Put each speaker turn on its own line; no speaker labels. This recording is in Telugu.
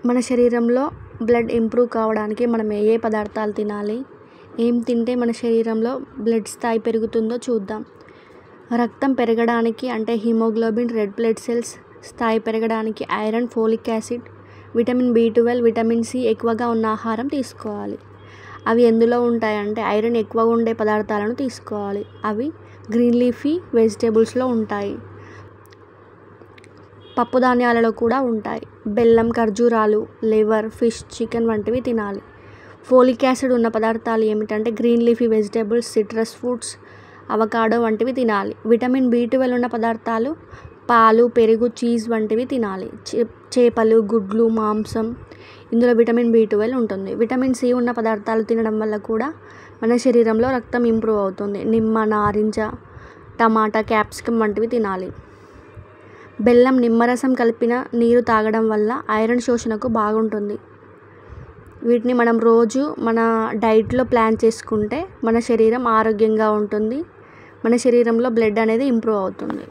మన శరీరంలో బ్లడ్ ఇంప్రూవ్ కావడానికి మనం ఏ పదార్థాలు తినాలి, ఏం తింటే మన శరీరంలో బ్లడ్ స్థాయి పెరుగుతుందో చూద్దాం. రక్తం పెరగడానికి అంటే హిమోగ్లోబిన్, రెడ్ బ్లడ్ సెల్స్ స్థాయి పెరగడానికి iron, folic acid, vitamin B12, vitamin C ఎక్కువగా ఉన్న ఆహారం తీసుకోవాలి. అవి ఎందులో ఉంటాయంటే ఐరన్ ఎక్కువగా ఉండే పదార్థాలను తీసుకోవాలి. అవి గ్రీన్ లీఫీ వెజిటేబుల్స్లో ఉంటాయి. పప్పు ధాన్యాలలో కూడా ఉంటాయి. బెల్లం, ఖర్జూరాలు, లివర్, ఫిష్, చికెన్ వంటివి తినాలి. ఫోలిక్ యాసిడ్ ఉన్న పదార్థాలు ఏమిటంటే green leafy vegetables, citrus fruits, avocado వంటివి తినాలి. విటమిన్ B12 ఉన్న పదార్థాలు పాలు, పెరుగు, చీజ్ వంటివి తినాలి. చేపలు, గుడ్లు, మాంసం ఇందులో విటమిన్ B12 ఉంటుంది. విటమిన్ C ఉన్న పదార్థాలు తినడం వల్ల కూడా మన శరీరంలో రక్తం ఇంప్రూవ్ అవుతుంది. నిమ్మ, నారింజ, టమాటా, క్యాప్సికమ్ వంటివి తినాలి. బెల్లం, నిమ్మరసం కలిపిన నీరు తాగడం వల్ల ఐరన్ శోషణకు బాగుంటుంది. వీటిని మనం రోజు మన డైట్లో ప్లాన్ చేసుకుంటే మన శరీరం ఆరోగ్యంగా ఉంటుంది. మన శరీరంలో బ్లడ్ అనేది ఇంప్రూవ్ అవుతుంది.